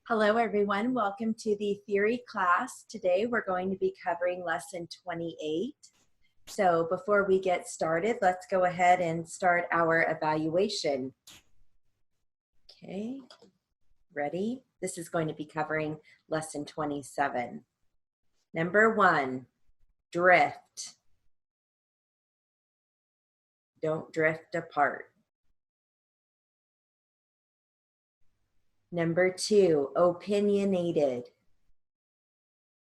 Hello everyone, welcome to the theory class. Today we're going to be covering lesson 28. So before we get started, let's go ahead and start our evaluation. Okay, ready? This is going to be covering lesson 27. Number 1, drift. Don't drift apart. Number 2, opinionated.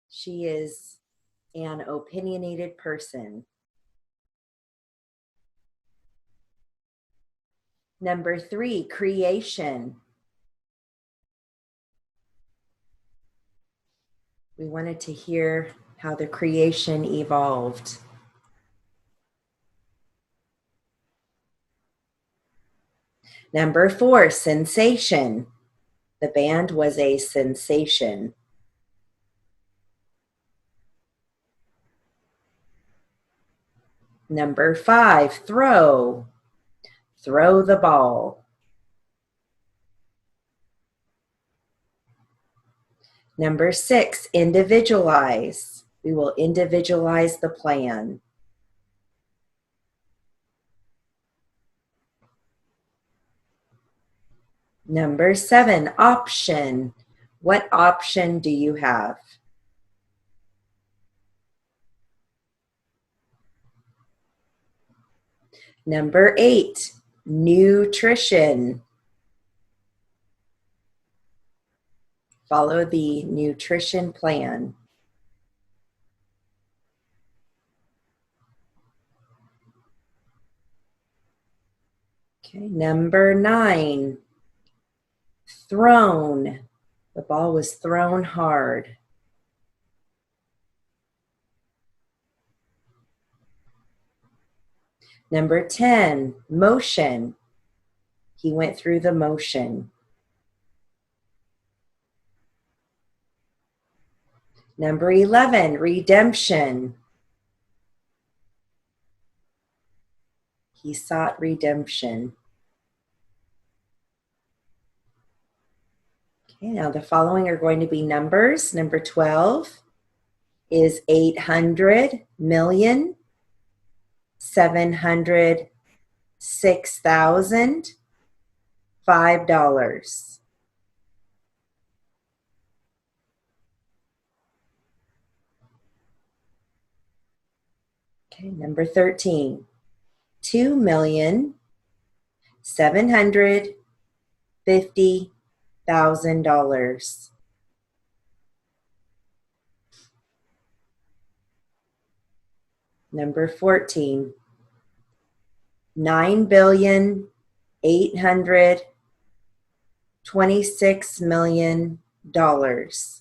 She is an opinionated person. Number 3, creation. We wanted to hear how the creation evolved. Number 4, sensation. The band was a sensation. Number 5, throw. Throw the ball. Number 6, individualize. We will individualize the plan. Number 7, option. What option do you have? Number 8, nutrition. Follow the nutrition plan. Okay, number 9, thrown. The ball was thrown hard. Number 10, motion. He went through the motion. Number 11, redemption. He sought redemption. Okay, now the following are going to be numbers. Number 12 is 800,706,005. Okay, number 13, $2,750,000. Number 14, $9,826,000,000.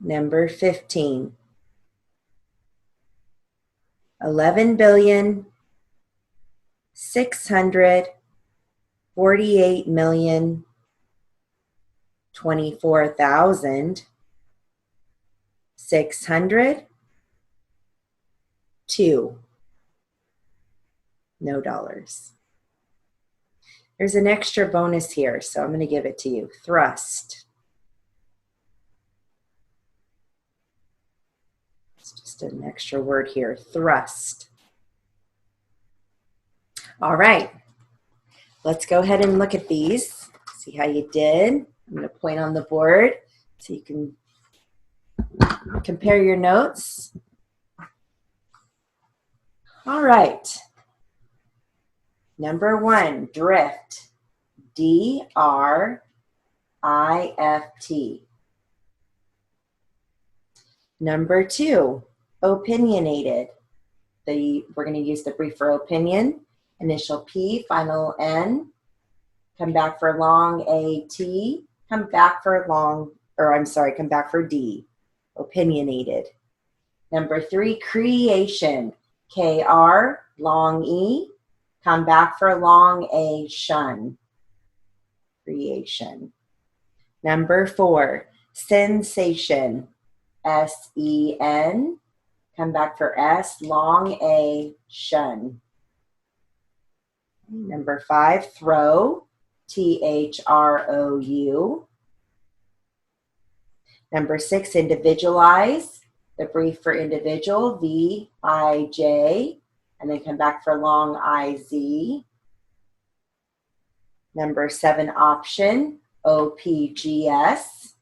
Number 15, $11,648,024,602. No dollars. There's an extra bonus here, so I'm going to give it to you. Thrust. It's just an extra word here. Thrust. All right. Let's go ahead and look at these. See how you did. I'm going to point on the board so you can compare your notes. All right. Number 1, drift. D-R-I-F-T. Number 2, opinionated. We're going to use the brief for opinion. Initial P, final N. Come back for long A-T. Come back for come back for D. Opinionated. Number 3, creation. K-R, long E. Come back for long A, shun. Creation. Number 4, sensation. S-E-N. Come back for S, long A, shun. Number 5, throw, THROU. Number 6, individualize, the brief for individual, VIJ, and then come back for long, IZ. Number 7, option, OPGS.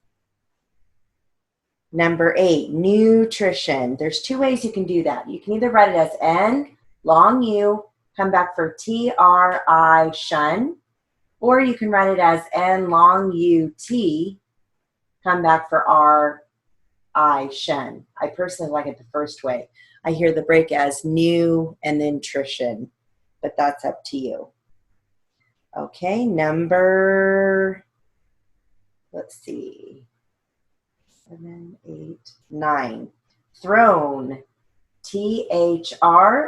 Number 8, nutrition. There's 2 ways you can do that. You can either write it as N, long U, come back for TRI, shun, or you can write it as N, long UT, come back for RI, shun. I personally like it the first way. I hear the break as new and then nutrition, but that's up to you. Okay, let's see, 7, 8, 9. Thrown, THROUN.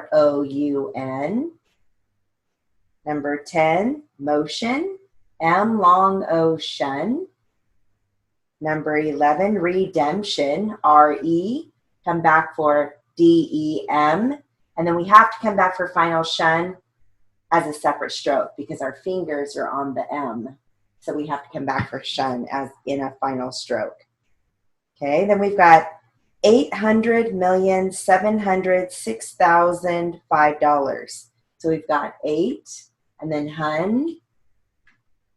Number 10, motion, M long O shun. Number 11, redemption, RE, come back for DEM. And then we have to come back for final shun as a separate stroke because our fingers are on the M. So we have to come back for shun as in a final stroke. Okay, then we've got $800,706,005. So we've got 8, and then hun,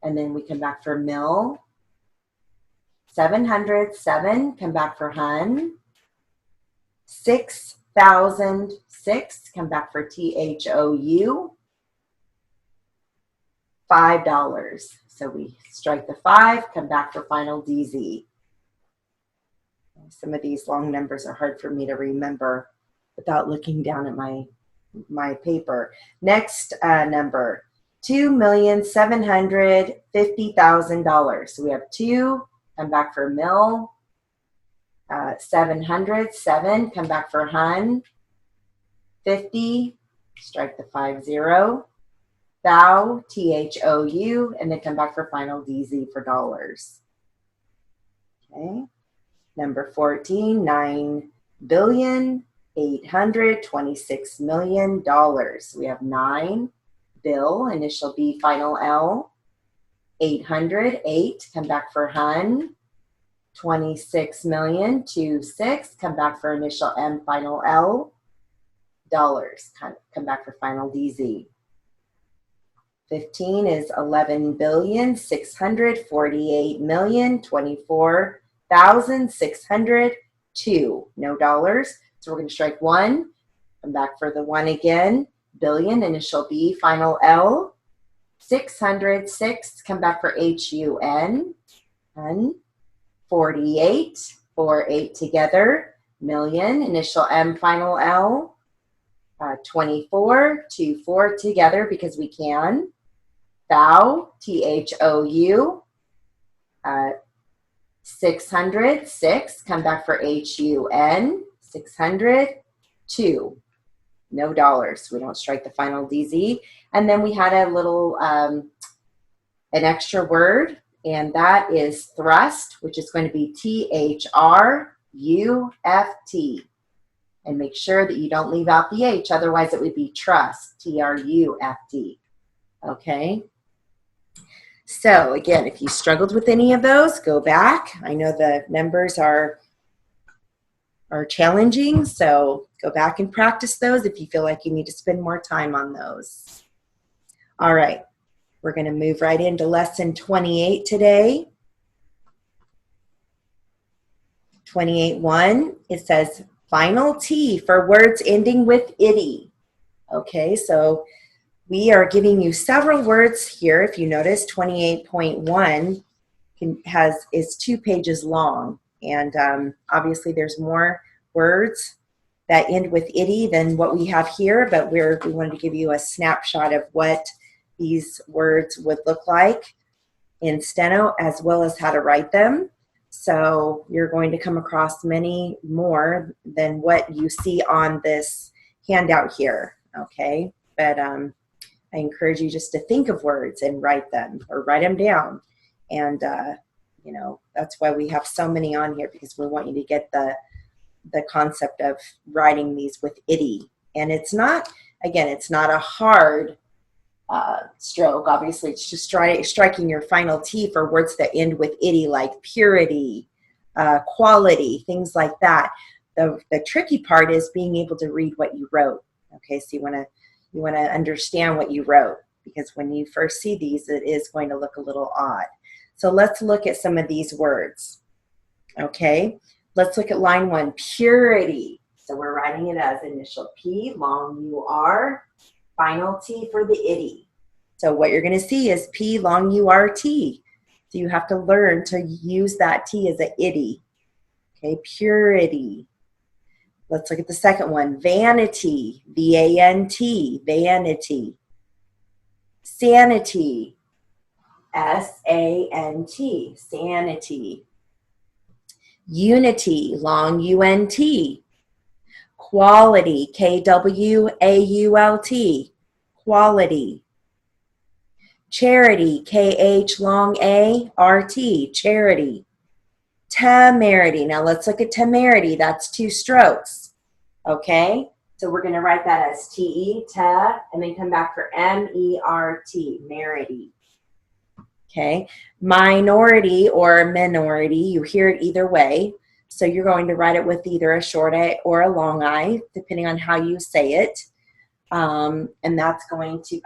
and then we come back for mil. 707, come back for hun. 6,006, come back for THOU. $5. So we strike the 5, come back for final DZ. Some of these long numbers are hard for me to remember without looking down at my paper. Next number, $2,750,000. So we have 2, come back for mil. 700, 7, come back for hun. 50, strike the 50. Thou, THOU, and then come back for final DZ for dollars. Okay. Number 14, $9,826,000,000. We have 9, bill, initial B, final L. 800, 8, come back for hun. 26,000,000, 26, come back for initial M, final L. Dollars, come back for final DZ. 15 is 11,648,024,602. No dollars. So we're going to strike 1. Come back for the 1 again. Billion, initial B, final L. 606, come back for HUN. 48, 4, 8 together. Million, initial M, final L. 24, 2, 4 together because we can. Thou, THOU. 600, 6, come back for HUN. 600, 2. No dollars. We don't strike the final DZ. And then we had a little, an extra word, and that is thrust, which is going to be THRUFT. And make sure that you don't leave out the H, otherwise it would be trust, TRUFT. Okay? So again, if you struggled with any of those, go back. I know the numbers are challenging, so go back and practice those if you feel like you need to spend more time on those. All right, we're going to move right into lesson 28 today. 28.1, it says final T for words ending with "ity." Okay, so we are giving you several words here. If you notice, 28.1 is 2 pages long. And obviously there's more words that end with "ity" than what we have here, but we wanted to give you a snapshot of what these words would look like in steno, as well as how to write them. So you're going to come across many more than what you see on this handout here, okay? But I encourage you just to think of words and write them, or write them down. And, you know, that's why we have so many on here, because we want you to get the concept of writing these with "ity." And it's not, again, it's not a hard stroke. Obviously, it's just striking your final T for words that end with "ity," like purity, quality, things like that. The tricky part is being able to read what you wrote. Okay, so you want to understand what you wrote, because when you first see these, it is going to look a little odd. So let's look at some of these words. Okay, let's look at line 1, purity. So we're writing it as initial P, long UR, final T for the ity. So what you're going to see is P, long URT. So you have to learn to use that T as a ity. Okay, purity. Let's look at the second one, vanity, V-A-N-T, vanity. Sanity, S-A-N-T, sanity. Unity, long U-N-T. Quality, K-W-A-U-L-T, quality. Charity, K-H long A-R-T, charity. Temerity. Now let's look at temerity. That's 2 strokes. Okay? So we're going to write that as T-E, te, and then come back for M-E-R-T, merity. Okay? Minority or minority, you hear it either way. So you're going to write it with either a short I or a long I, depending on how you say it. And that's going to,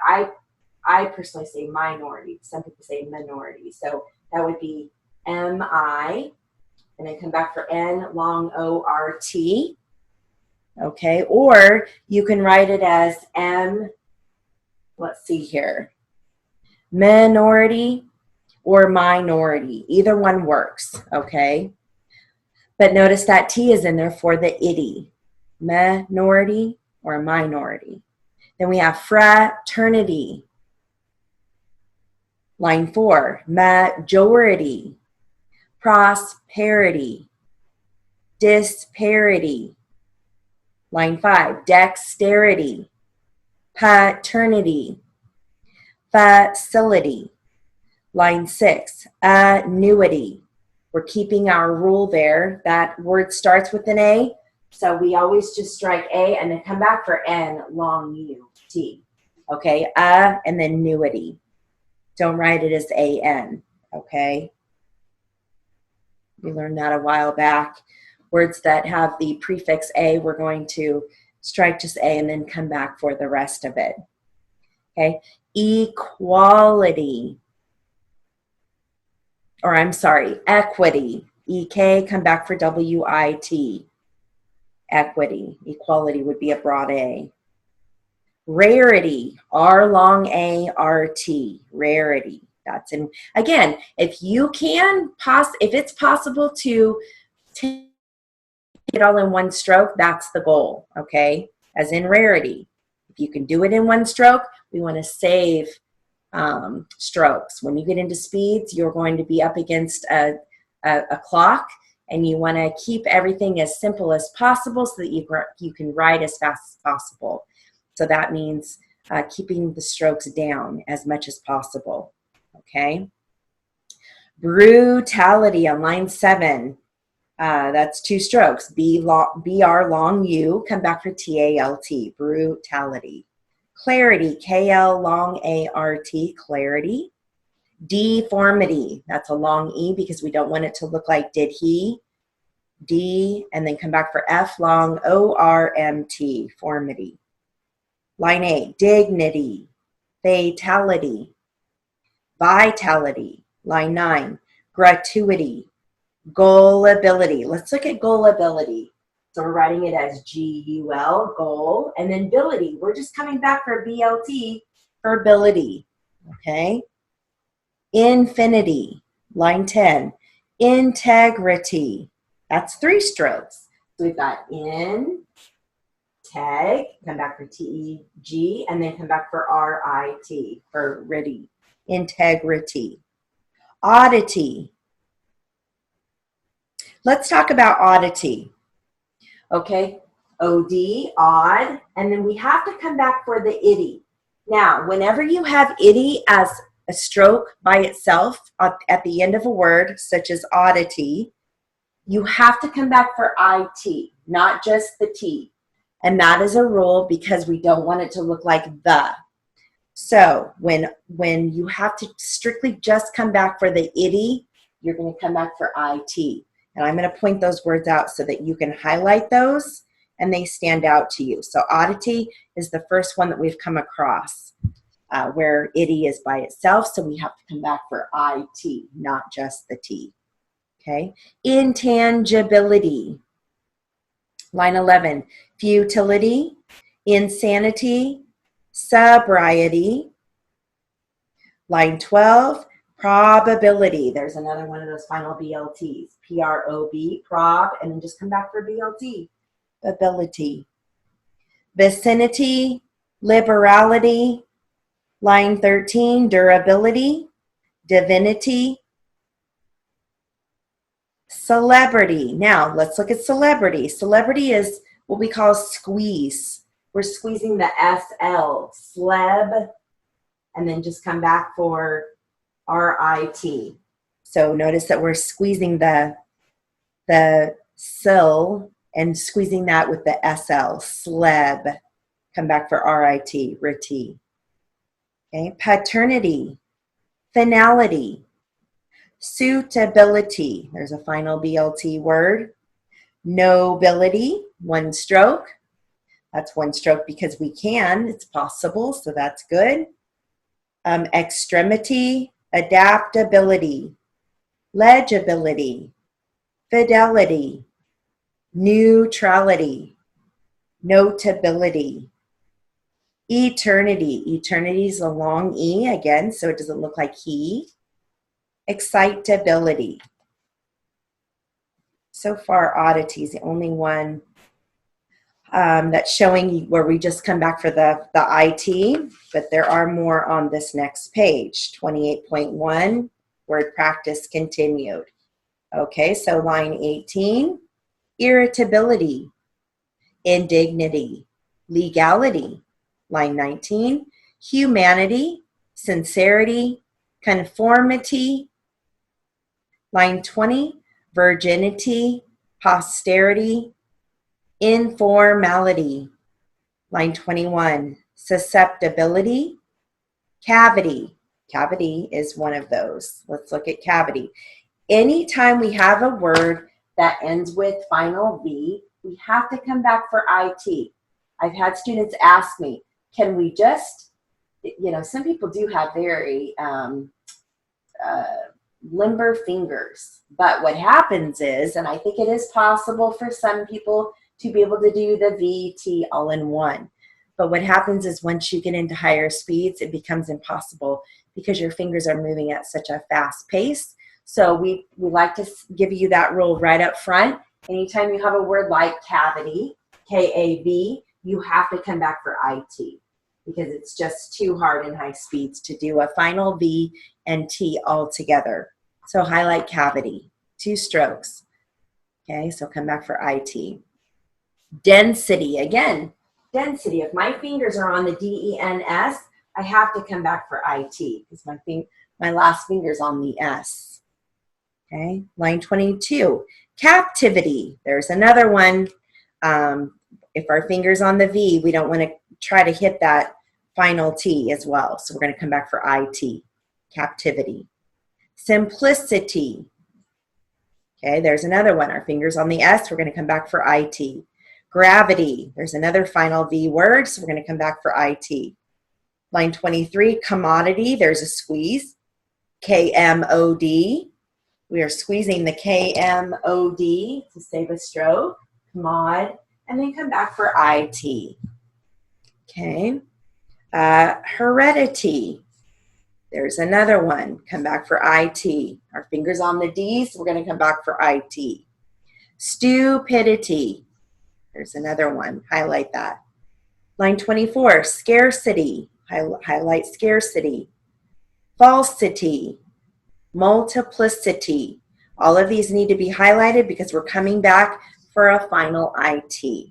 I personally say minority. Some people say minority. So that would be M-I, and then come back for N, long O-R-T. Okay, or you can write it as M, let's see here, minority or minority. Either one works, okay? But notice that T is in there for the ity, minority or minority. Then we have fraternity. Line 4, majority, prosperity, disparity. Line 5, dexterity, paternity, facility. Line 6, annuity. We're keeping our rule there. That word starts with an A, so we always just strike A and then come back for N, long U, T. Okay, and then annuity. Don't write it as A-N, okay? We learned that a while back. Words that have the prefix A, we're going to strike just A and then come back for the rest of it. Okay, equality, or I'm sorry, equity. E-K, come back for W-I-T. Equity, equality would be a broad A. Rarity, R long A-R-T, rarity. That's in, again, if you can, if it's possible to take it all in one stroke, that's the goal, okay? As in rarity. If you can do it in one stroke, we want to save strokes. When you get into speeds, you're going to be up against a clock, and you want to keep everything as simple as possible so that you can write as fast as possible. So that means keeping the strokes down as much as possible, okay? Brutality on line 7. That's 2 strokes. B-R long U, come back for T-A-L-T, brutality. Clarity, K-L long A-R-T, clarity. Deformity, that's a long E because we don't want it to look like did he. D, and then come back for F long O-R-M-T, formity. Line 8, dignity, fatality, vitality. Line 9, gratuity, gullibility. Let's look at gullibility. So we're writing it as G-U-L, goal, and then ability. We're just coming back for B-L-T for ability, okay? Infinity, line 10. Integrity, that's 3 strokes. So we've got in, tag, come back for T-E-G, and then come back for R-I-T, for ready. Integrity. Oddity. Let's talk about oddity. Okay, O-D, odd, and then we have to come back for the ity. Now, whenever you have ity as a stroke by itself at the end of a word, such as oddity, you have to come back for IT, not just the T. And that is a rule because we don't want it to look like the. So when you have to strictly just come back for the itty, you're going to come back for IT. And I'm going to point those words out so that you can highlight those and they stand out to you. So oddity is the first one that we've come across where itty is by itself. So we have to come back for IT, not just the T. Okay. Intangibility. Line 11, futility, insanity, sobriety. Line 12, probability. There's another one of those final BLTs. P-R-O-B, prob, and then just come back for BLT. Ability. Vicinity, liberality. Line 13, durability, divinity, celebrity. Now, let's look at celebrity. Celebrity is what we call squeeze. We're squeezing the SL, sleb, and then just come back for RIT. So notice that we're squeezing the SIL and squeezing that with the SL, sleb. Come back for RIT, RIT. Okay, paternity, finality, suitability. There's a final BLT word. Nobility, one stroke. That's one stroke because we can. It's possible, so that's good. Extremity, adaptability, legibility, fidelity, neutrality, notability, eternity. Eternity is a long E again, so it doesn't look like he. Excitability. So far, oddity is the only one that's showing where we just come back for the IT, but there are more on this next page, 28.1, word practice continued. Okay, so line 18, irritability, indignity, legality. Line 19, humanity, sincerity, conformity. Line 20, virginity, posterity, informality. Line 21, susceptibility, cavity. Cavity is one of those. Let's look at cavity. Anytime we have a word that ends with final V, we have to come back for IT. I've had students ask me, can we just, some people do have very limber fingers, but what happens is, and I think it is possible for some people to be able to do the VT all in one, but what happens is once you get into higher speeds, it becomes impossible because your fingers are moving at such a fast pace. So we like to give you that rule right up front. Anytime you have a word like cavity, K-A-V, you have to come back for IT because it's just too hard in high speeds to do a final V and T all together. So highlight cavity, 2 strokes. Okay, so come back for IT. Density, again, density. If my fingers are on the D-E-N-S, I have to come back for IT because my last finger's on the S. Okay, line 22, captivity. There's another one. If our finger's on the V, we don't want to try to hit that final T as well. So we're going to come back for IT, captivity. Simplicity. Okay, there's another one. Our finger's on the S, we're going to come back for IT. Gravity. There's another final V word, so we're going to come back for IT. Line 23, commodity. There's a squeeze. K-M-O-D. We are squeezing the K-M-O-D to save a stroke. Commod. And then come back for IT. Okay. Heredity. There's another one. Come back for IT. Our finger's on the D, so we're going to come back for IT. Stupidity. There's another one. Highlight that. Line 24, scarcity. Highlight scarcity. Falsity. Multiplicity. All of these need to be highlighted because we're coming back for a final IT.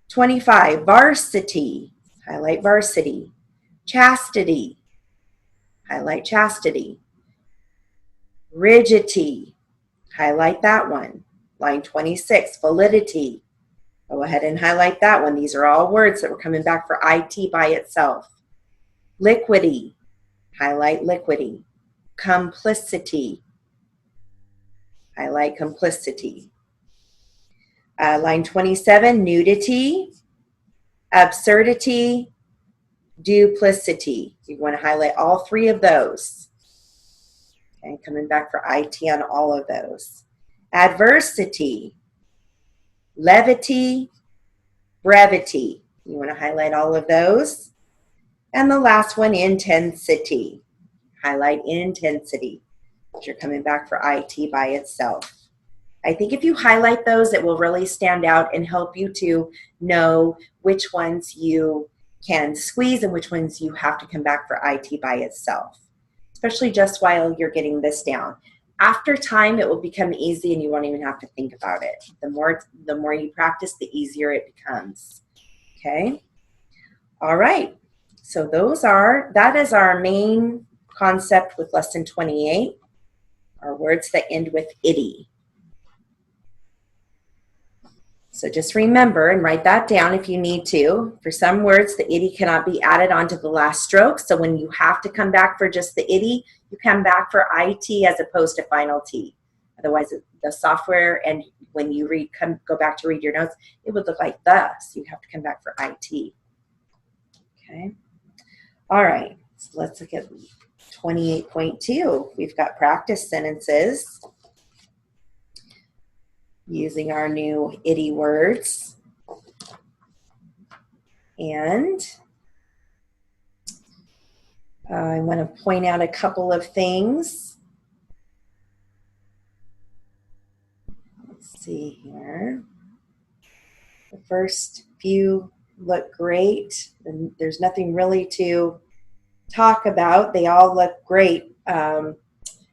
25, varsity. Highlight varsity. Chastity. Highlight chastity. Rigidity. Highlight that one. Line 26, validity. Go ahead and highlight that one. These are all words that were coming back for IT by itself. Liquidy, highlight liquidy. Complicity, highlight complicity. Line 27, nudity, absurdity, duplicity. You want to highlight all three of those. Okay, coming back for IT on all of those. Adversity, levity, brevity. You want to highlight all of those. And the last one, intensity. Highlight intensity. You're coming back for IT by itself. I think if you highlight those, it will really stand out and help you to know which ones you can squeeze and which ones you have to come back for IT by itself, especially just while you're getting this down. After time, it will become easy and you won't even have to think about it. The more you practice, the easier it becomes. Okay? All right. So that is our main concept with lesson 28, are words that end with "ity." So just remember and write that down if you need to. For some words, the "ity" cannot be added onto the last stroke. So when you have to come back for just the "ity," you come back for IT as opposed to final T. Otherwise, the software, and when you go back to read your notes, it would look like "the." So you have to come back for IT. Okay. All right. So let's look at 28.2. We've got practice sentences using our new "ity" words. And I want to point out a couple of things. Let's see here. The first few look great, and there's nothing really to talk about. They all look great. And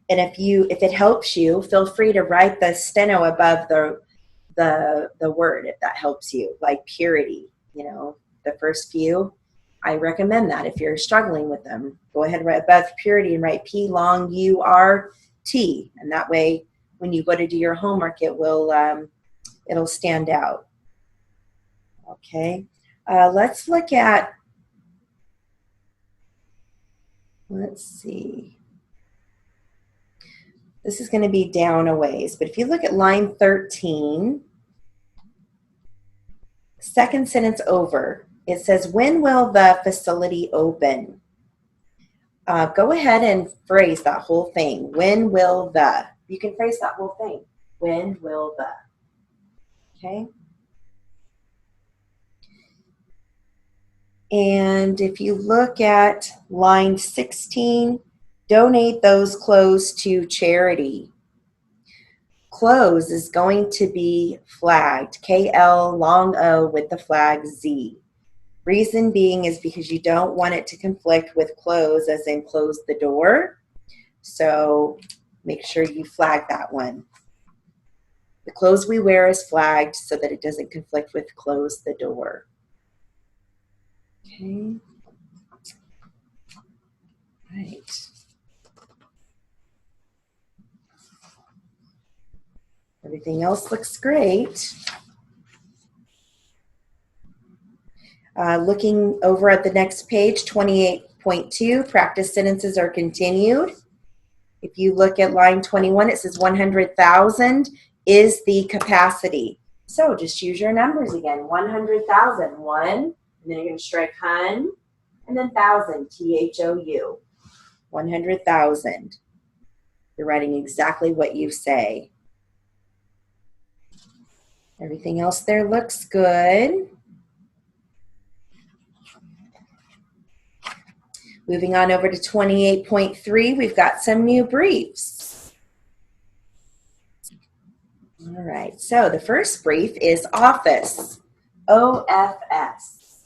if it helps you, feel free to write the steno above the word if that helps you, like purity. The first few, I recommend that if you're struggling with them. Go ahead and write above purity and write P long U R T, and that way when you go to do your homework, it'll stand out. Okay, let's look at. Let's see. This is going to be down a ways, but if you look at line 13, second sentence over, it says, "When will the facility open?" Go ahead and phrase that whole thing. When will the? You can phrase that whole thing. When will the? Okay. And if you look at line 16, donate those clothes to charity. Clothes is going to be flagged, KL long O with the flag Z. Reason being is because you don't want it to conflict with close, as in close the door. So make sure you flag that one. The clothes we wear is flagged so that it doesn't conflict with close the door. Okay. Right. Everything else looks great. Looking over at the next page, 28.2, practice sentences are continued. If you look at line 21, it says 100,000 is the capacity. So just use your numbers again. 100,000, 1, and then you're going to strike hun, and then thousand, THOU. 100,000. You're writing exactly what you say. Everything else there looks good. Moving on over to 28.3, we've got some new briefs. All right, so the first brief is office, OFS.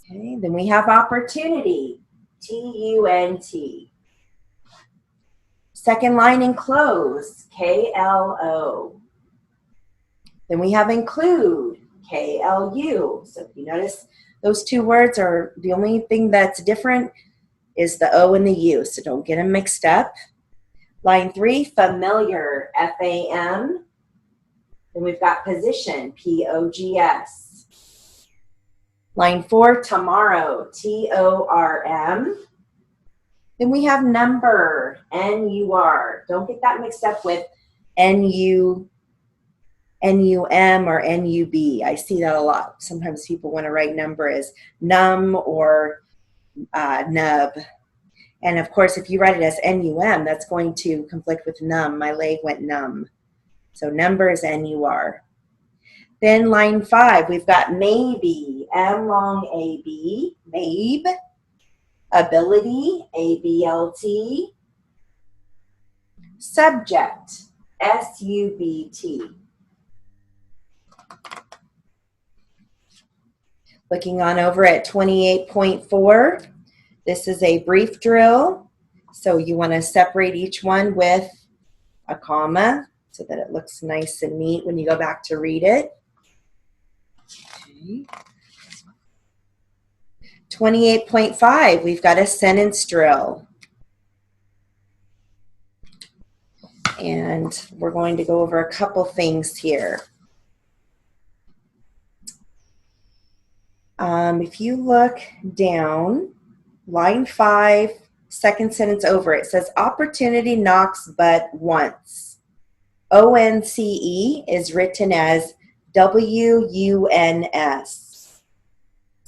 Okay, then we have opportunity, TUNT. Second line, enclose, KLO. Then we have include, KLU. So if you notice, those two words are the only thing that's different is the O and the U, so don't get them mixed up. Line 3, familiar, FAM. Then we've got position, POGS. Line 4, tomorrow, T-O-R-M. Then we have number, N-U-R. Don't get that mixed up with N-U-M or N-U-B. I see that a lot. Sometimes people want to write number as num or nub. And of course, if you write it as N-U-M, that's going to conflict with numb. My leg went numb. So number is N-U-R. Then line 5, we've got maybe, M long A-B, maybe. Ability, A-B-L-T. Subject, S-U-B-T. Looking on over at 28.4, this is a brief drill. So you want to separate each one with a comma so that it looks nice and neat when you go back to read it. Okay. 28.5, we've got a sentence drill. And we're going to go over a couple things here. If you look down, line 5, second sentence over, it says opportunity knocks but once. O-N-C-E is written as W-U-N-S.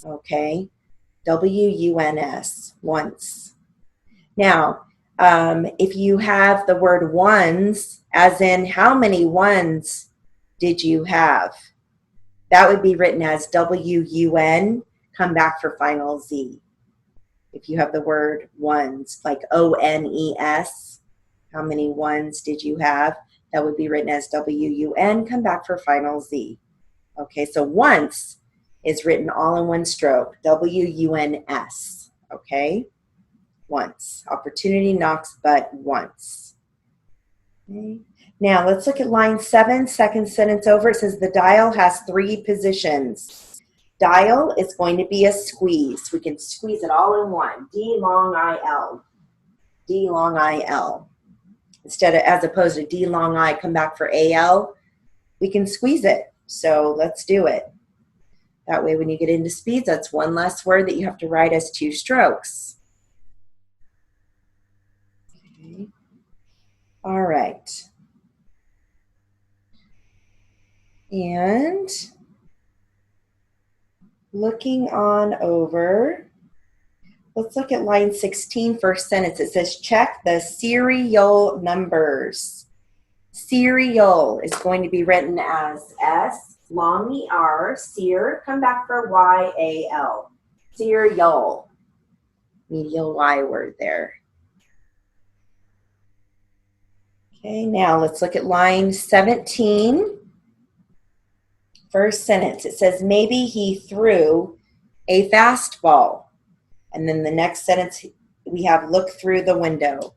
Okay, W-U-N-S, once. Now, if you have the word ones, as in how many ones did you have? That would be written as W-U-N, come back for final Z. If you have the word ones, like O-N-E-S, how many ones did you have? That would be written as W-U-N, come back for final Z. Okay, so once is written all in one stroke, W-U-N-S, okay? Once. Opportunity knocks but once. Okay. Now let's look at line 7, second sentence over. It says the dial has 3 positions. Dial is going to be a squeeze. We can squeeze it all in one. D long I-L. D long I-L. Instead of, as opposed to D long I, come back for A-L, we can squeeze it. So let's do it. That way when you get into speeds, that's one less word that you have to write as 2 strokes. Okay. All right. And looking on over, let's look at line 16, first sentence. It says check the serial numbers. Serial is going to be written as S, long E-R, seer, come back for Y-A-L. Serial. Medial Y word there. Okay, now let's look at line 17. First sentence, it says maybe he threw a fastball. And then the next sentence, we have look through the window.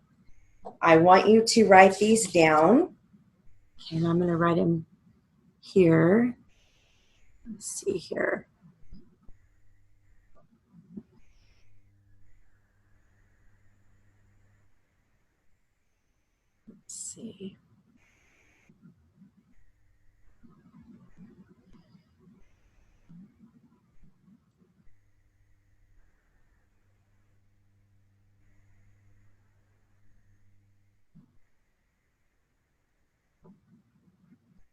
I want you to write these down. And I'm going to write them here. Let's see here. Let's see.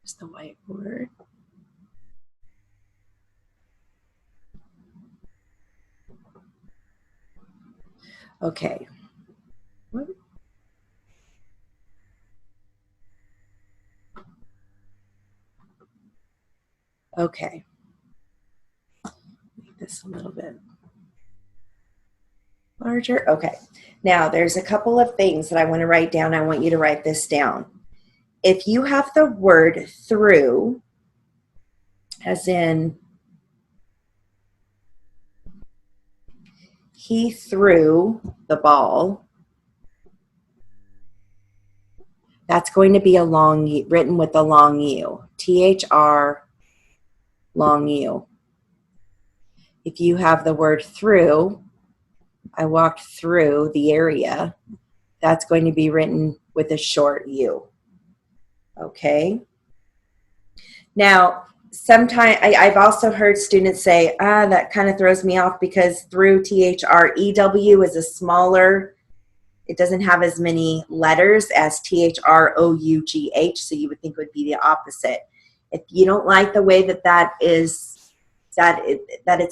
There's the whiteboard. Okay. What? Okay. Make this a little bit larger. Okay. Now there's a couple of things that I want to write down. I want you to write this down. If you have the word through, as in he threw the ball, that's going to be a long U, written with a long U. T-H-R, long U. If you have the word through, I walked through the area, that's going to be written with a short U. Okay? Now, sometimes I've also heard students say, that kind of throws me off because through THREW is a smaller, it doesn't have as many letters as THROUGH, so you would think it would be the opposite. If you don't like the way that it's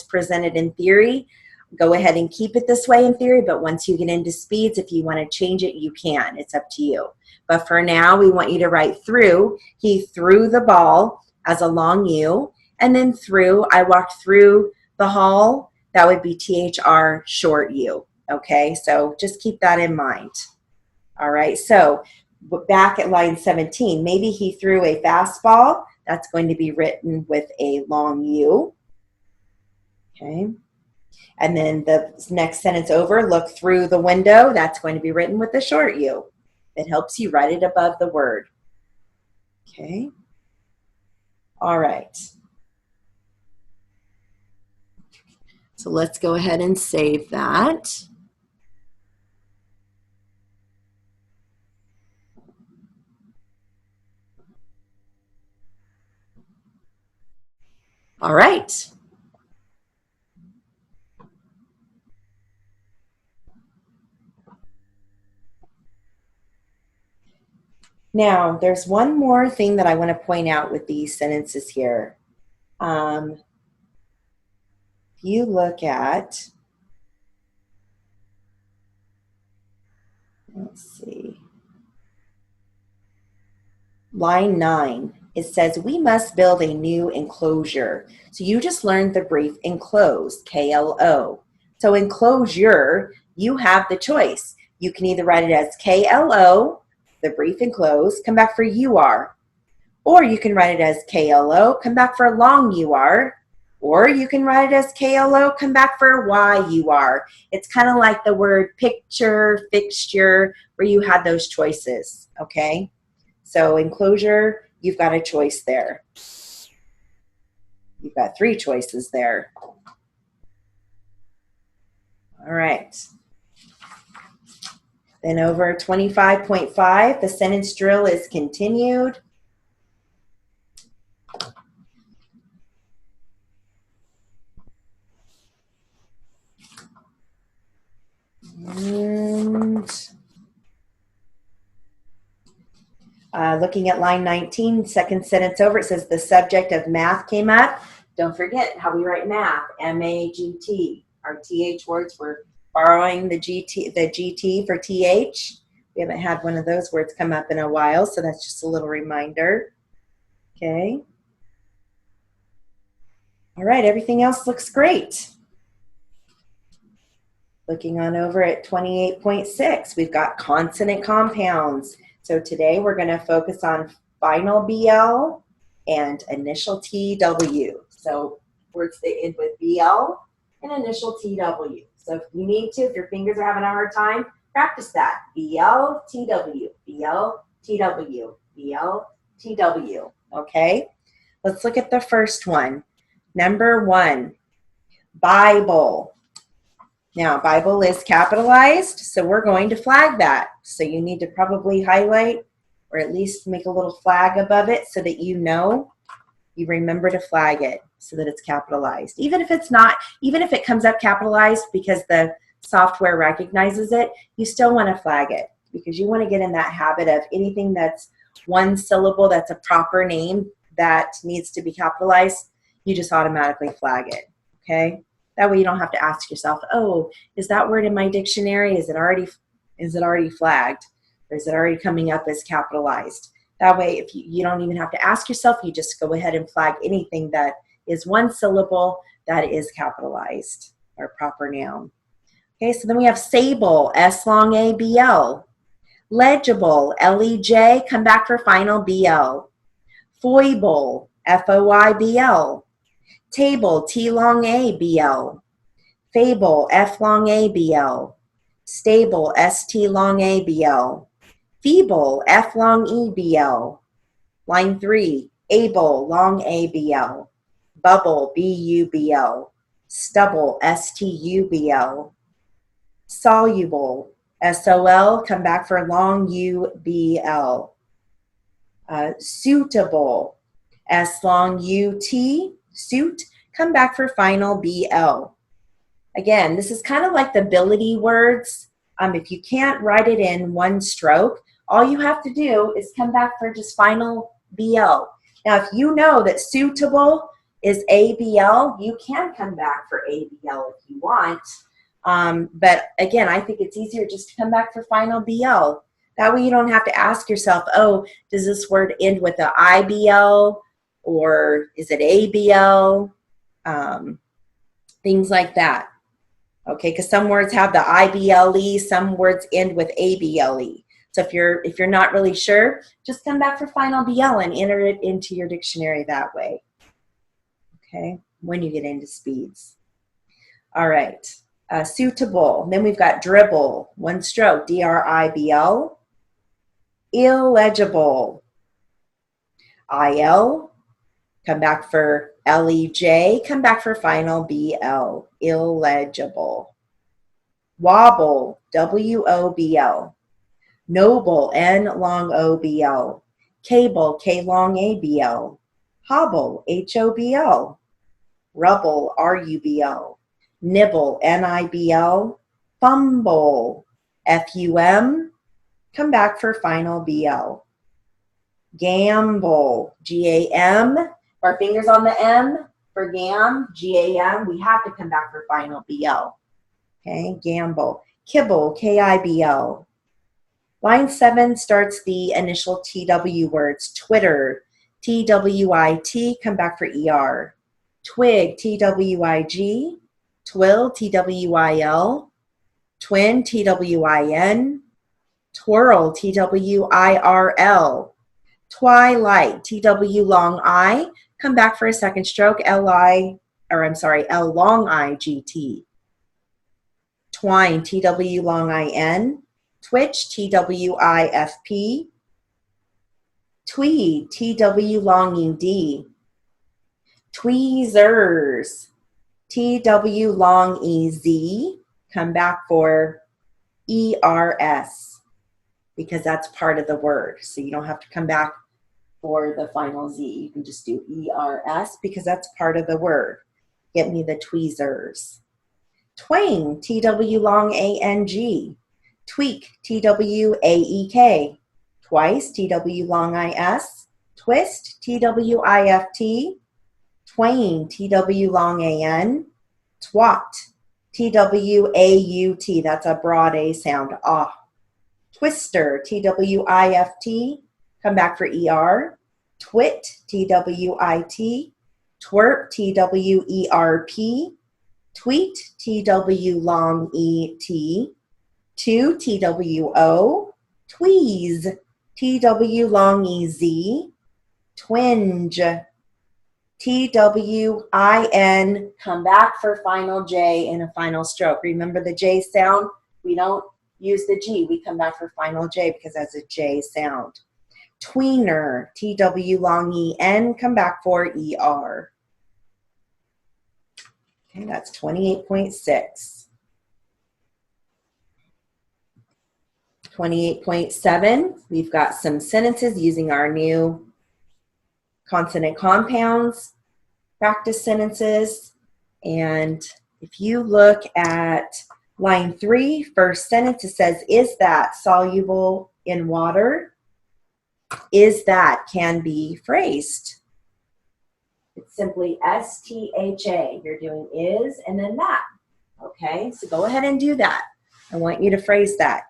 presented in theory, go ahead and keep it this way in theory, but once you get into speeds, if you want to change it, you can. It's up to you. But for now, we want you to write through. He threw the ball as a long U, and then through, I walked through the hall, that would be THR short U. Okay, so just keep that in mind. All right, so back at line 17, maybe he threw a fastball. That's going to be written with a long U. Okay. And then the next sentence over, look through the window. That's going to be written with a short U. It helps you write it above the word. Okay. All right. So let's go ahead and save that. All right. Now, there's one more thing that I want to point out with these sentences here. If you look at, let's see, line 9, it says, we must build a new enclosure. So you just learned the brief enclose, KLO. So enclosure, you have the choice. You can either write it as KLO, the brief enclose, come back for UR. Or you can write it as KLO, come back for long UR. Or you can write it as KLO, come back for YUR. It's kind of like the word picture, fixture, where you had those choices, okay? So enclosure, you've got a choice there. You've got 3 choices there. All right. Then over 25.5, the sentence drill is continued. And looking at line 19, second sentence over, it says the subject of math came up. Don't forget how we write math, M-A-G-T. Our TH words, we're borrowing the GT for TH. We haven't had one of those words come up in a while, so that's just a little reminder. Okay. All right, everything else looks great. Looking on over at 28.6, we've got consonant compounds. So today we're going to focus on final BL and initial TW. So words that end with BL and initial TW. So if you need to, if your fingers are having a hard time, practice that. BL, TW, BL, TW, BL, TW. Okay? Let's look at the first one. Number 1, Bible. Now, Bible is capitalized, so we're going to flag that. So you need to probably highlight or at least make a little flag above it so that you know, you remember to flag it so that it's capitalized. Even if it's not, even if it comes up capitalized because the software recognizes it, you still want to flag it because you want to get in that habit of anything that's one syllable that's a proper name that needs to be capitalized, you just automatically flag it, okay? That way you don't have to ask yourself, oh, is that word in my dictionary? Is it already flagged? Or is it already coming up as capitalized? That way, if you don't even have to ask yourself, you just go ahead and flag anything that is one syllable that is capitalized or proper noun. Okay, so then we have sable, S long A B L. Legible, L-E-J, come back for final B-L. Foible, F-O-I-B-L. Table, T long A B L. Fable, F long A B L. Stable, S-T long A B L. Feeble, F long E B L. Line 3, able, long A B L. Bubble, B-U-B-L. Stubble, S-T-U-B-L. Soluble, S-O-L, come back for long U-B-L. Suitable, S long UT, suit, come back for final BL. Again, this is kind of like the ability words. If you can't write it in one stroke, all you have to do is come back for just final BL. Now, if you know that suitable is ABL, you can come back for ABL if you want. But again, I think it's easier just to come back for final BL. That way you don't have to ask yourself, oh, does this word end with an IBL or is it ABL? Things like that. Okay, because some words have the IBLE, some words end with ABLE. So if you're not really sure, just come back for final BL and enter it into your dictionary that way. Okay, when you get into speeds. All right, suitable. Then we've got dribble, one stroke, DRIBL. Illegible, IL. Come back for LEJ. Come back for final BL. Illegible. Wobble, WOBL. Noble, N long OBL. Cable, K long ABL. Hobble, HOBL. Rubble, RUBL. Nibble, NIBL. Fumble, FUM. Come back for final BL. Gamble, GAM. Our fingers on the M for gam, GAM. We have to come back for final BL. Okay, gamble. Kibble, KIBL. Line 7 starts the initial TW words. Twitter, TWIT, come back for ER. Twig, TWIG. Twill, TWIL. Twin, TWIN. Twirl, TWIRL. Twilight, TW long I. Come back for a second stroke, L long IGT. Twine, TW long IN. Twitch, TWIFP. Tweed, TW long ED. Tweezers, TW long EZ. Come back for ERS because that's part of the word. So you don't have to come back for the final Z. You can just do ERS because that's part of the word. Get me the tweezers. Twang, TW long ANG. Tweak, TWAEK. Twice, TW long IS. Twist, TWIFT. Twain, TW long AN. Twat, TWAUT. That's a broad A sound. Ah. Twister, TWIFT. Come back for ER. Twit, TWIT. Twerp, TWERP. Tweet, TW long ET. Two, TWO. Tweeze, TW long EZ. Twinge, TWIN. Come back for final J in a final stroke. Remember the J sound? We don't use the G. We come back for final J because that's a J sound. Tweener, TW long EN. Come back for ER. Okay, that's 28.6. 28.7, we've got some sentences using our new consonant compounds, practice sentences. And if you look at line 3, first sentence, it says, is that soluble in water? Is that can be phrased. It's simply STHA. You're doing is and then that. Okay, so go ahead and do that. I want you to phrase that.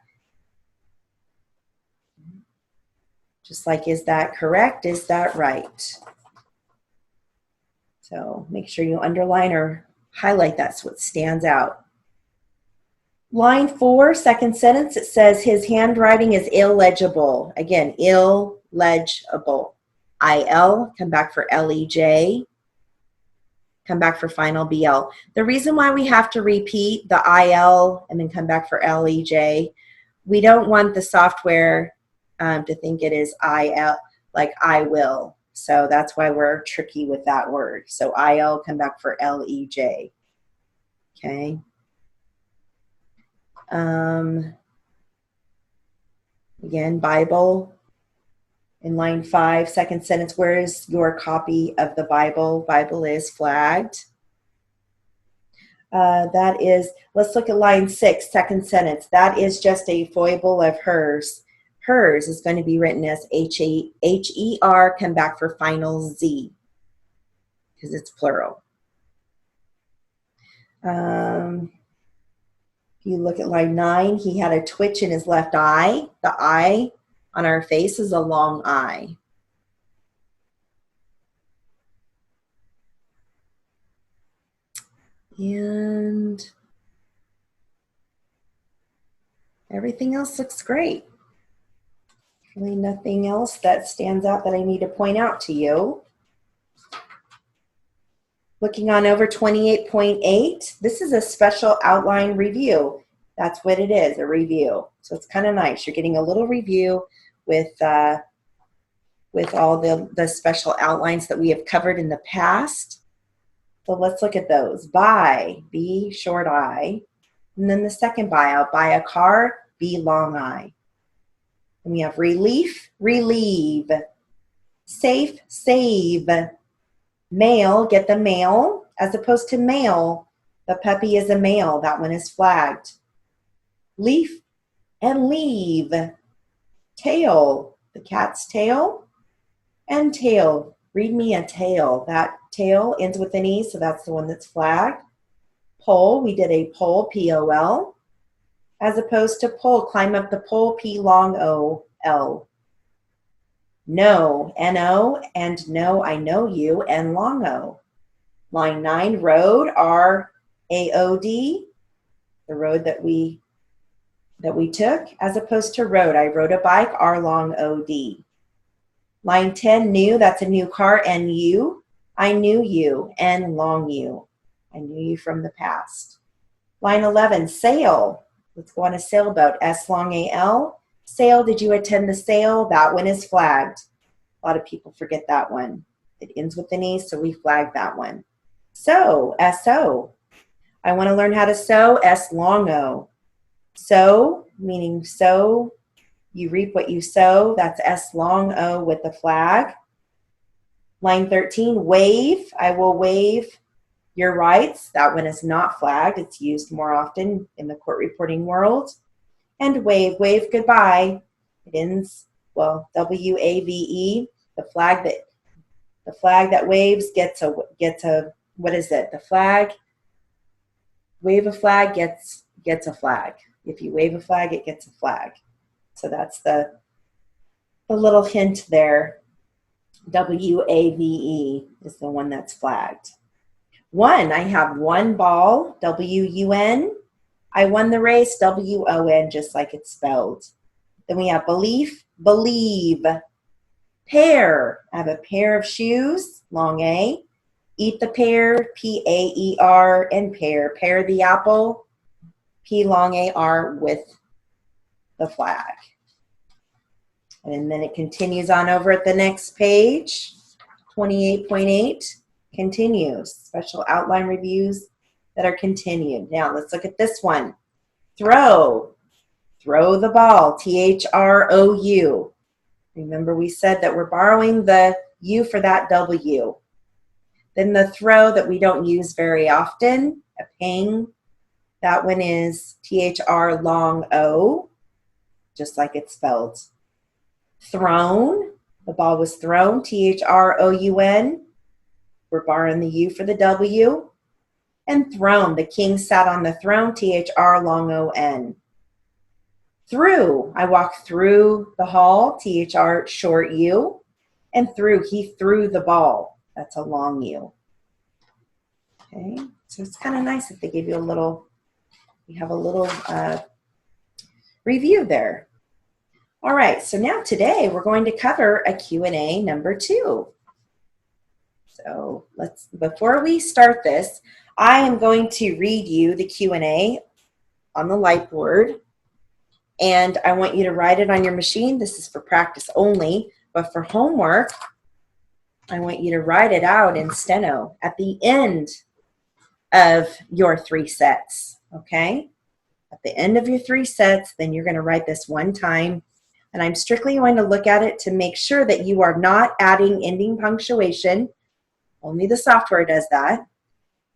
Just like, is that correct? Is that right? So make sure you underline or highlight that so it stands out. Line 4, second sentence, it says his handwriting is illegible. Again, illegible. IL, come back for LEJ. Come back for final BL. The reason why we have to repeat the IL and then come back for LEJ, we don't want the software to think it is IL, like I will. So that's why we're tricky with that word. So IL, come back for LEJ. Okay. Again, Bible In line 5, second sentence, where is your copy of the Bible? Bible is flagged. That is, let's look at line 6, second sentence. That is just a foible of hers. Hers is going to be written as H-E-R, come back for final Z, because it's plural. If you look at line 9, he had a twitch in his left eye. The eye on our face is a long eye. And everything else looks great. Really nothing else that stands out that I need to point out to you. Looking on over 28.8, this is a special outline review. That's what it is, a review. So it's kind of nice. You're getting a little review with all the special outlines that we have covered in the past. So let's look at those. Buy, B, short I. And then the second buyout, buy a car, B, long I. And we have relief, relieve. Safe, save. Male, get the male, as opposed to male. The puppy is a male. That one is flagged. Leaf and leave. Tail, the cat's tail. And tail, read me a tail. That tail ends with an E, so that's the one that's flagged. Pole, we did a pole, P-O-L. As opposed to pole, climb up the pole, P long O-L. No, N-O, and no, I know you, and long O. Line 9, road, R-A-O-D, the road that we took, as opposed to road. I rode a bike, R long O-D. Line 10, new, that's a new car, N-U. I knew you, N long U. I knew you from the past. Line 11, sail. Let's go on a sailboat, S long A-L. Sail, did you attend the sale? That one is flagged. A lot of people forget that one. It ends with an E, so we flagged that one. Sew, S-O. I want to learn how to sew, S long O. Sow, meaning sow, you reap what you sow. That's S long O with the flag. Line 13, waive. I will waive your rights. That one is not flagged. It's used more often in the court reporting world. And wave, wave goodbye. It ends, well, W-A-V-E. The flag that waves gets a what is it? The flag, wave a flag gets a flag. If you wave a flag, it gets a flag. So that's the little hint there. W-A-V-E is the one that's flagged. One, I have one ball, W-U-N. I won the race, W-O-N, just like it's spelled. Then we have belief, believe. Pear, I have a pair of shoes, long A. Eat the pear, P-A-E-R, and pear. Pear the apple, P long A-R with the flag. And then it continues on over at the next page. 28.8 continues. Special outline reviews that are continued. Now let's look at this one. Throw. Throw the ball. T-H-R-O-U. Remember we said that we're borrowing the U for that W. Then the throw that we don't use very often, a ping. That one is T-H-R long O, just like it's spelled. Thrown. The ball was thrown. T-H-R-O-U-N. We're borrowing the U for the W. And throne. The king sat on the throne. T-H-R long O-N. Through. I walked through the hall. T-H-R short U. And through. He threw the ball. That's a long U. Okay. So it's kind of nice if they give you a little, you have a little review there. All right. So now today we're going to cover a Q&A number 2. So before we start this, I am going to read you the Q&A on the whiteboard, and I want you to write it on your machine. This is for practice only, but for homework, I want you to write it out in steno at the end of your 3 sets, okay? At the end of your 3 sets, then you're going to write this one time And I'm strictly going to look at it to make sure that you are not adding ending punctuation. Only the software does that.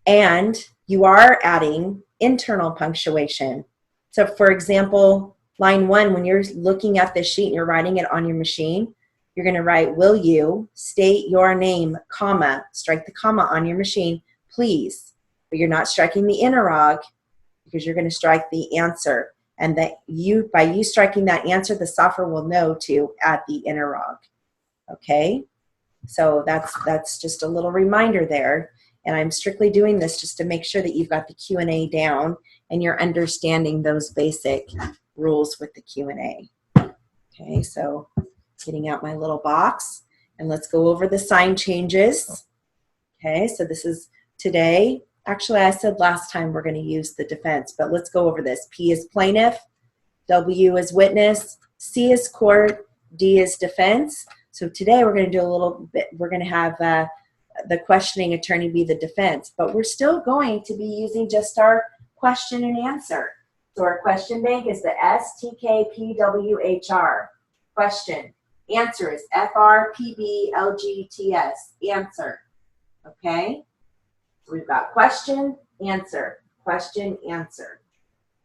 And you are adding internal punctuation. So for example, line 1, when you're looking at the sheet and you're writing it on your machine, you're going to write, will you state your name, comma, strike the comma on your machine, please. But you're not striking the interrog because you're going to strike the answer. And that by you striking that answer, the software will know to add the interrog. Okay? So that's just a little reminder there. And I'm strictly doing this just to make sure that you've got the Q&A down and you're understanding those basic rules with the Q&A. Okay, so getting out my little box, and let's go over the sign changes. Okay, so this is today. Actually, I said last time we're going to use the defense, but let's go over this. P is plaintiff, W is witness, C is court, D is defense. So today we're going to do a little bit, we're going to have the questioning attorney be the defense, but we're still going to be using just our question and answer. So our question bank is the STKPWHR. Question. Answer is FRPBLGTS. Answer. Okay? So we've got question, answer, question, answer.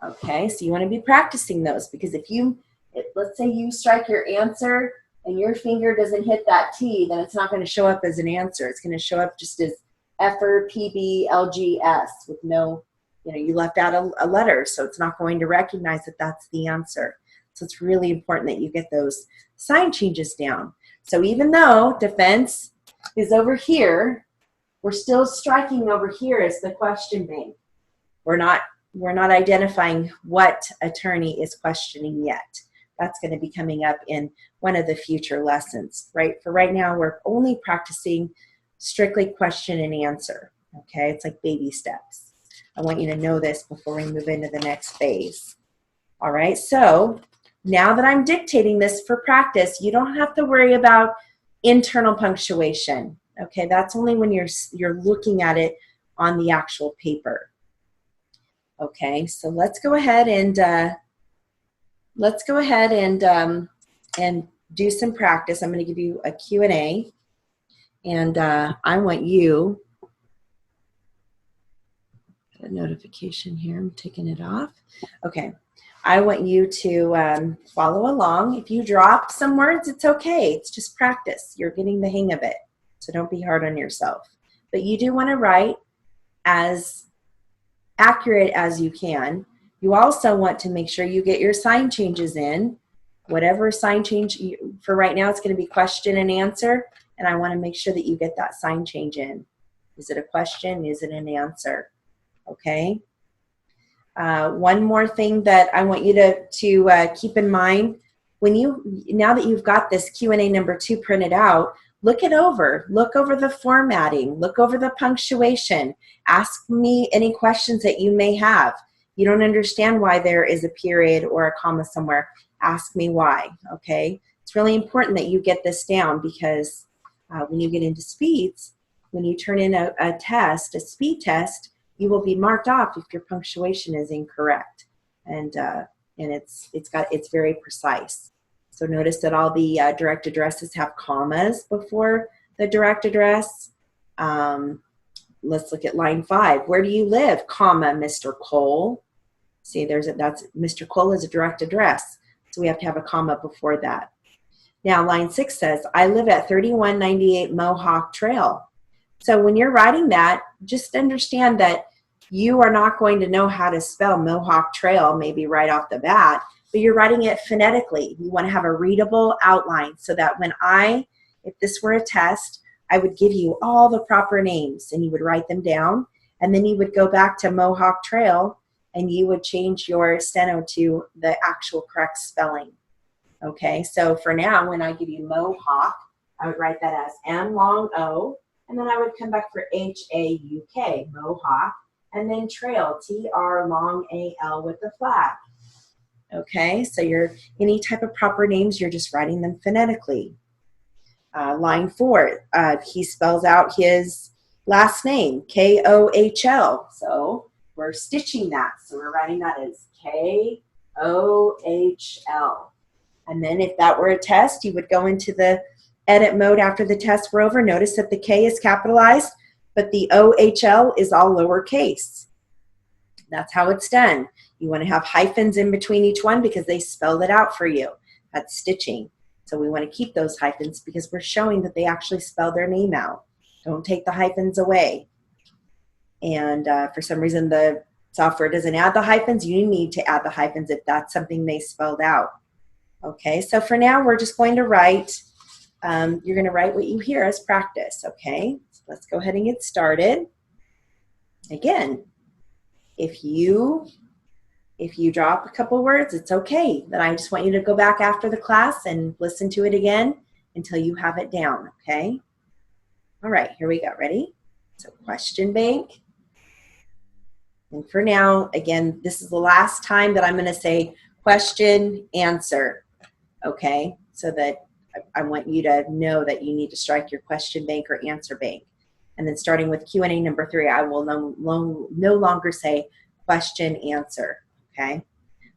Okay, so you want to be practicing those because let's say you strike your answer and your finger doesn't hit that T, then it's not going to show up as an answer. It's going to show up just as FRPBLGS with no, you left out a letter, so it's not going to recognize that that's the answer. So it's really important that you get those sign changes down. So even though defense is over here, we're still striking over here as the question bank. We're not identifying what attorney is questioning yet. That's going to be coming up in one of the future lessons, right? For right now, we're only practicing strictly question and answer, okay? It's like baby steps. I want you to know this before we move into the next phase. All right, so now that I'm dictating this for practice, you don't have to worry about internal punctuation, okay? That's only when you're looking at it on the actual paper. Okay, so let's go ahead and do some practice. I'm going to give you a Q&A, and I want you, a notification here, I'm taking it off. Okay, I want you to follow along. If you drop some words, it's okay. It's just practice. You're getting the hang of it, so don't be hard on yourself. But you do want to write as accurate as you can. You also want to make sure you get your sign changes in. Whatever sign change, for right now it's going to be question and answer, and I want to make sure that you get that sign change in. Is it a question? Is it an answer? Okay. One more thing that I want you to keep in mind, now that you've got this Q&A number 2 printed out, look it over. Look over the formatting. Look over the punctuation. Ask me any questions that you may have. You don't understand why there is a period or a comma somewhere. Ask me why, okay? It's really important that you get this down because when you get into speeds, when you turn in a speed test, you will be marked off if your punctuation is incorrect. And it's very precise. So notice that all the direct addresses have commas before the direct address. Let's look at line 5. Where do you live, comma, Mr. Cole? See, that's Mr. Cole is a direct address. So we have to have a comma before that. Now line 6 says, I live at 3198 Mohawk Trail. So when you're writing that, just understand that you are not going to know how to spell Mohawk Trail maybe right off the bat, but you're writing it phonetically. You want to have a readable outline so that if this were a test, I would give you all the proper names and you would write them down, and then you would go back to Mohawk Trail and you would change your steno to the actual correct spelling. Okay, so for now, when I give you Mohawk, I would write that as M long O, and then I would come back for H-A-U-K, Mohawk, and then Trail, T-R long A-L with the flag. Okay, so any type of proper names, you're just writing them phonetically. Line 4, he spells out his last name, K-O-H-L. So we're stitching that. So we're writing that as K-O-H-L. And then if that were a test, you would go into the edit mode after the tests were over. Notice that the K is capitalized, but the OHL is all lowercase. That's how it's done. You want to have hyphens in between each one because they spelled it out for you. That's stitching. So we want to keep those hyphens because we're showing that they actually spell their name out. Don't take the hyphens away. And for some reason the software doesn't add the hyphens. You need to add the hyphens if that's something they spelled out. Okay, so for now we're just going to write, you're going to write what you hear as practice, okay? So let's go ahead and get started. Again, if you drop a couple words, it's okay. Then I just want you to go back after the class and listen to it again until you have it down, okay? All right, here we go. Ready? So question bank. And for now, again, this is the last time that I'm going to say question, answer, okay? So that I want you to know that you need to strike your question bank or answer bank. And then starting with Q&A number 3, I will no longer say question, answer, okay?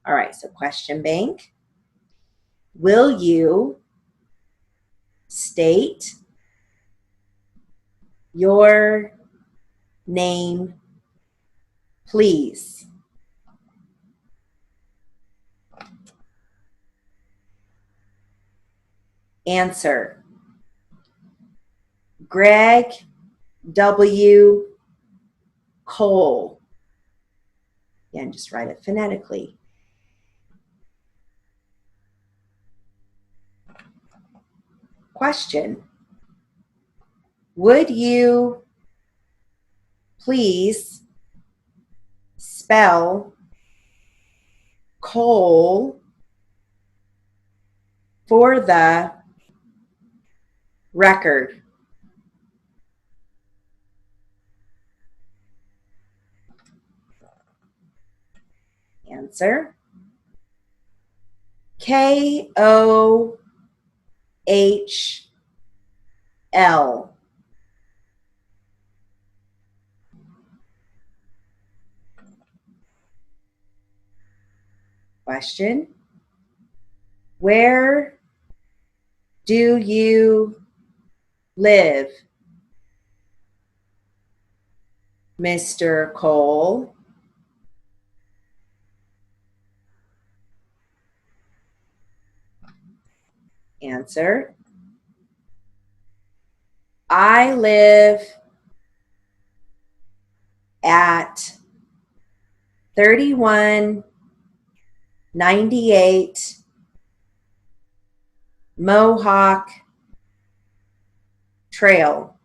All right, so question bank. Will you state your name, please? Answer. Greg W. Cole. Again, just write it phonetically. Question. Would you please spell Cole for the record? Answer. K-O-H-L. Question. Where do you live, Mr. Cole? Answer. I live at 3198 Mohawk Trail.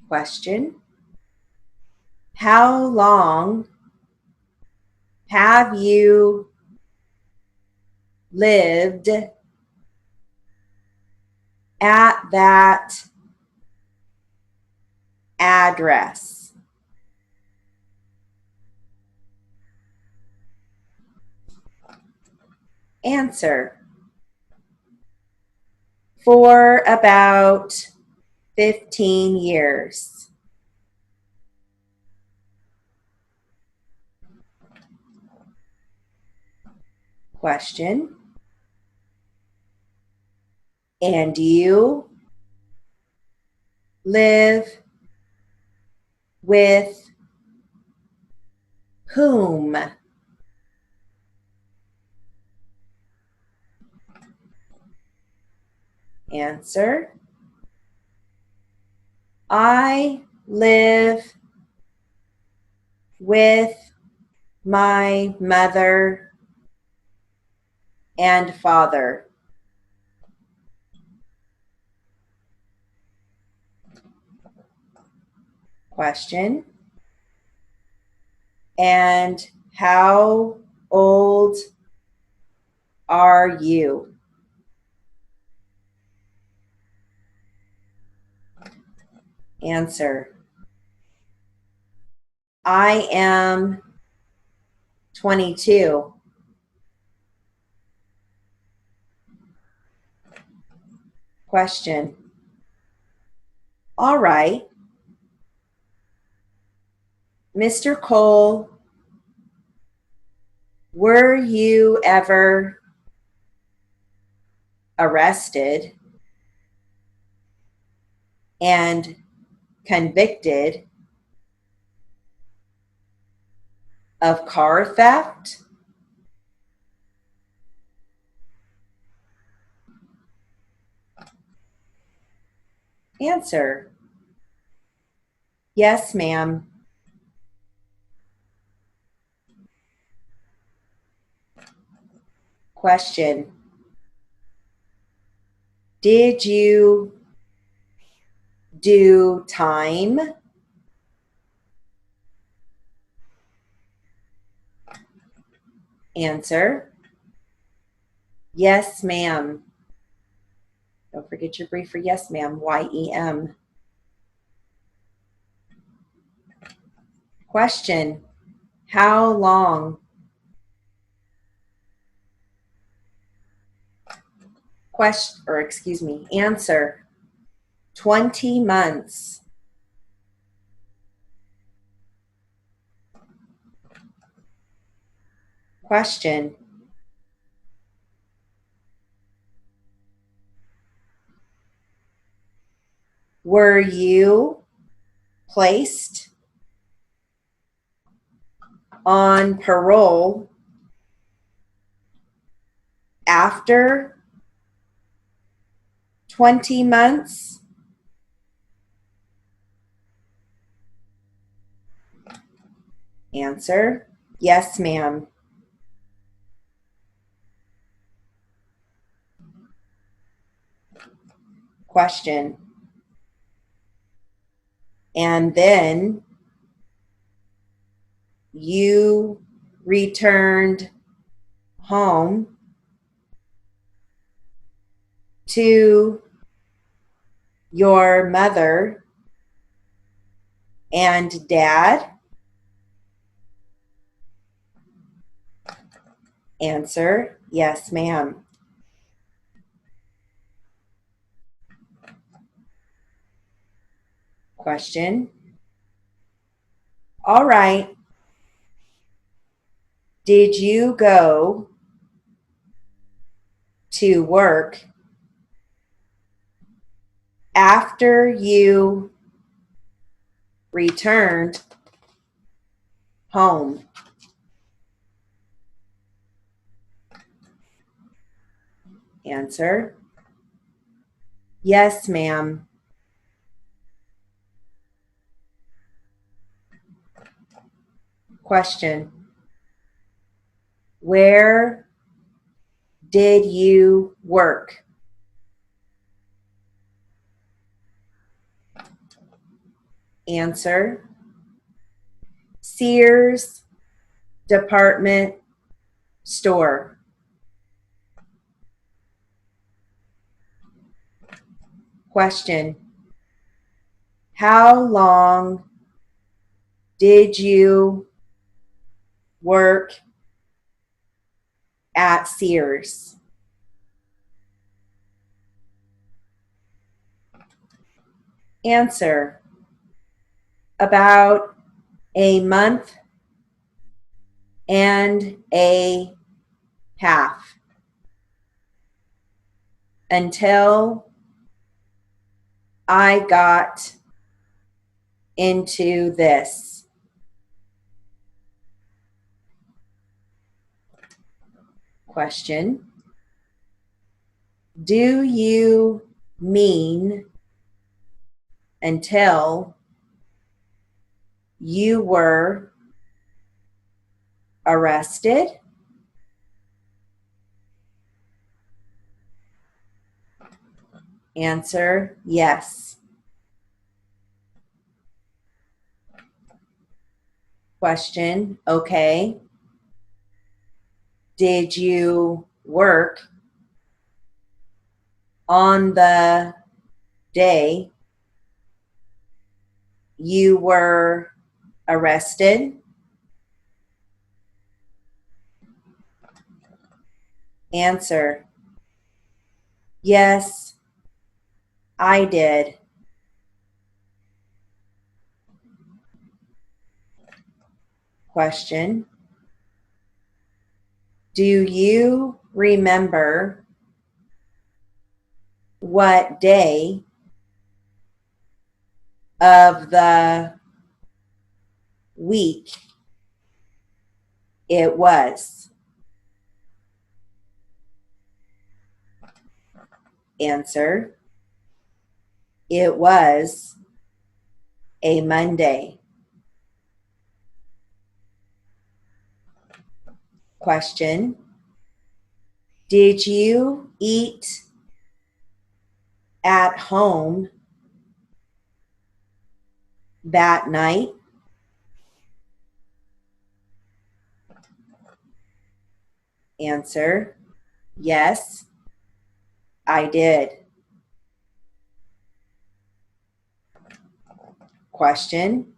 Question. How long have you lived at that address? Answer. For about 15 years. Question. And you live with whom? Answer. I live with my mother and father. Question. And how old are you? Answer. I am 22. Question. All right. Mr. Cole, were you ever arrested and convicted of car theft? Answer: yes, ma'am. Question: did you do time? Answer: yes, ma'am. Don't forget your brief for yes, ma'am. YEM. Question: how long? Answer: 20 months. Question: were you placed on parole after 20 months? Answer: yes, ma'am. Question: and then you returned home to your mother and dad? Answer: yes, ma'am. Question: all right. Did you go to work after you returned home? Answer: yes, ma'am. Question: where did you work? Answer: Sears department store. Question: how long did you work at Sears? Answer: about a month and a half, until I got into this. Question: do you mean until you were arrested? Answer: yes. Question: okay. Did you work on the day you were arrested? Answer: yes, I did. Question. Do you remember what day of the week it was? Answer. It was a Monday. Question. Did you eat at home that night? Answer. Yes, I did. Question.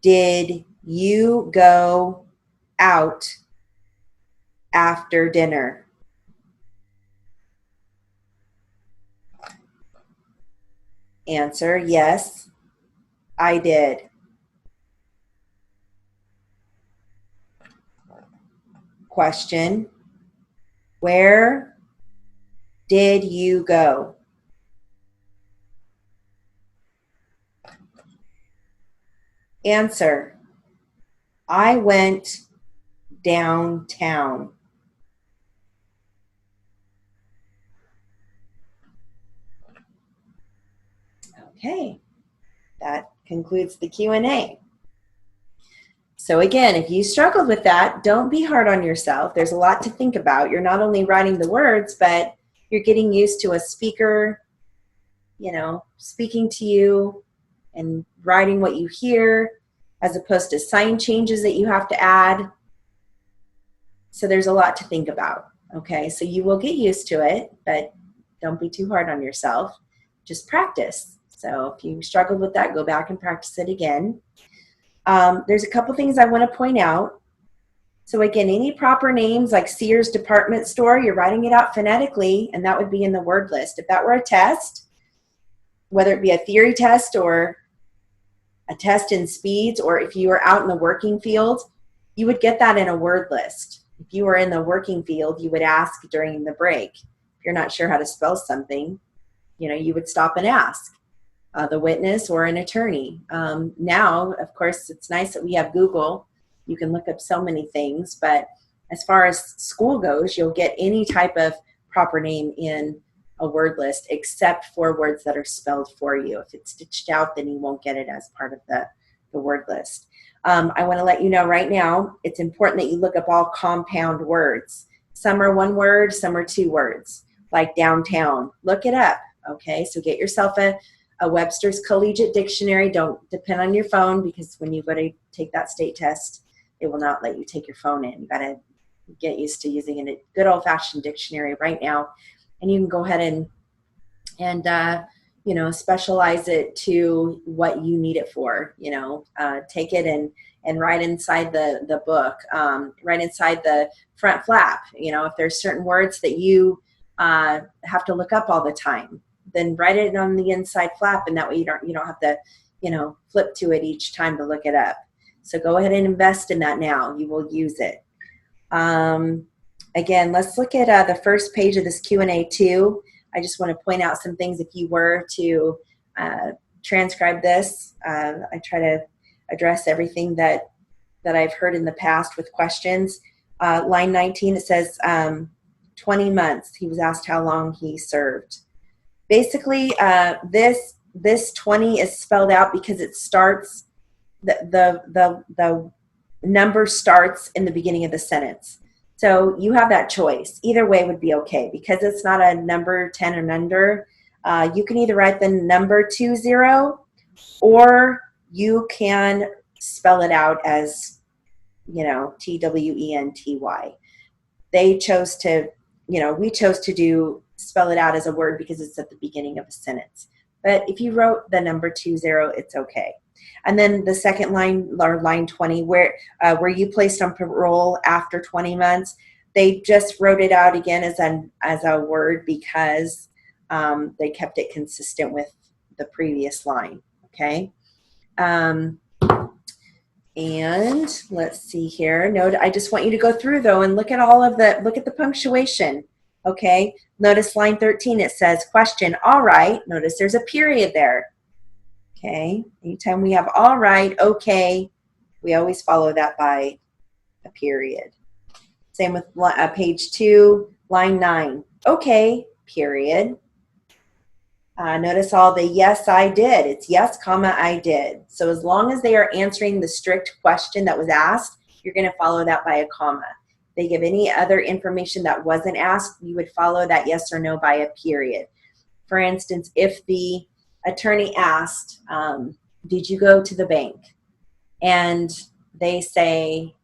Did you go out after dinner? Answer. Yes, I did. Question. Where did you go? Answer. I went downtown. Okay, that concludes the Q&A. So again, if you struggled with that, don't be hard on yourself. There's a lot to think about. You're not only writing the words, but you're getting used to a speaker, speaking to you and writing what you hear, as opposed to sign changes that you have to add. So there's a lot to think about. Okay, so you will get used to it, but don't be too hard on yourself. Just practice. So if you struggled with that, go back and practice it again. There's a couple things I want to point out. So again, any proper names like Sears department store, you're writing it out phonetically, and that would be in the word list. If that were a test, whether it be a theory test or a test in speeds, or if you were out in the working field, you would get that in a word list. If you were in the working field, you would ask during the break. If you're not sure how to spell something, you would stop and ask the witness or an attorney. Now, of course, it's nice that we have Google. You can look up so many things, but as far as school goes, you'll get any type of proper name in a word list except for words that are spelled for you. If it's stitched out, then you won't get it as part of the word list. I want to let you know right now, it's important that you look up all compound words. Some are one word, some are two words, like downtown. Look it up, okay? So get yourself a Webster's Collegiate Dictionary. Don't depend on your phone, because when you go to take that state test, it will not let you take your phone in. You got to get used to using a good old-fashioned dictionary right now, and you can go ahead and specialize it to what you need it for. Take it and write inside the book, write inside the front flap. If there's certain words that you have to look up all the time, then write it on the inside flap, and that way you don't have to flip to it each time to look it up. So go ahead and invest in that now. You will use it. Again, let's look at the first page of this Q&A too. I just want to point out some things. If you were to transcribe this, I try to address everything that I've heard in the past with questions. Line 19, it says 20 months. He was asked how long he served. Basically, this 20 is spelled out because it starts, the number starts in the beginning of the sentence. So you have that choice. Either way would be okay. Because it's not a number 10 and under, you can either write the number 20, or you can spell it out as, TWENTY. They chose to, we chose to spell it out as a word because it's at the beginning of a sentence. But if you wrote the number 20, it's okay. And then the second line, or line 20, where you placed on parole after 20 months, they just wrote it out again as a word because they kept it consistent with the previous line. Okay. And let's see here. Note, I just want you to go through though and look at all of look at the punctuation. Okay. Notice line 13, it says question, all right. Notice there's a period there. Okay. Anytime we have all right, okay, we always follow that by a period. Same with page 2, line 9. Okay, period. Notice all the yes, I did. It's yes, comma, I did. So as long as they are answering the strict question that was asked, you're going to follow that by a comma. If they give any other information that wasn't asked, you would follow that yes or no by a period. For instance, if the attorney asked, did you go to the bank? And they say,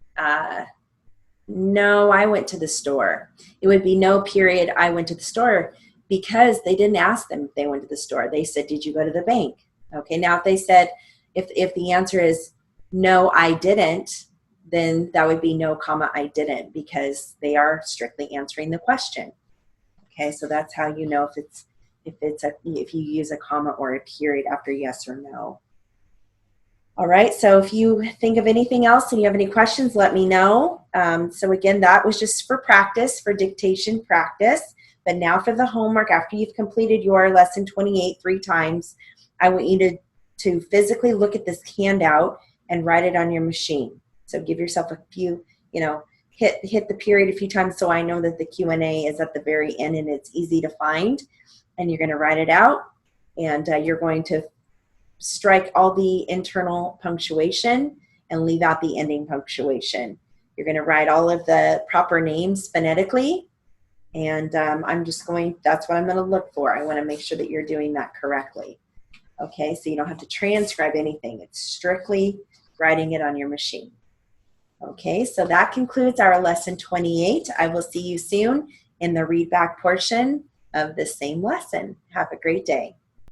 no, I went to the store. It would be no period, I went to the store, because they didn't ask them if they went to the store. They said, did you go to the bank? Okay, now if they said, if the answer is no, I didn't, then that would be no, comma, I didn't, because they are strictly answering the question. Okay, so that's how you know if you use a comma or a period after yes or no. All right, so if you think of anything else and you have any questions, let me know. So again, that was just for practice, for dictation practice. But now for the homework, after you've completed your lesson 28 3 times, I want you to physically look at this handout and write it on your machine. So give yourself a few, hit the period a few times so I know that the Q&A is at the very end and it's easy to find. And you're going to write it out, and you're going to strike all the internal punctuation and leave out the ending punctuation. You're going to write all of the proper names phonetically, and that's what I'm going to look for. I want to make sure that you're doing that correctly. Okay, so you don't have to transcribe anything. It's strictly writing it on your machine. Okay, so that concludes our lesson 28. I will see you soon in the read back portion of the same lesson. Have a great day.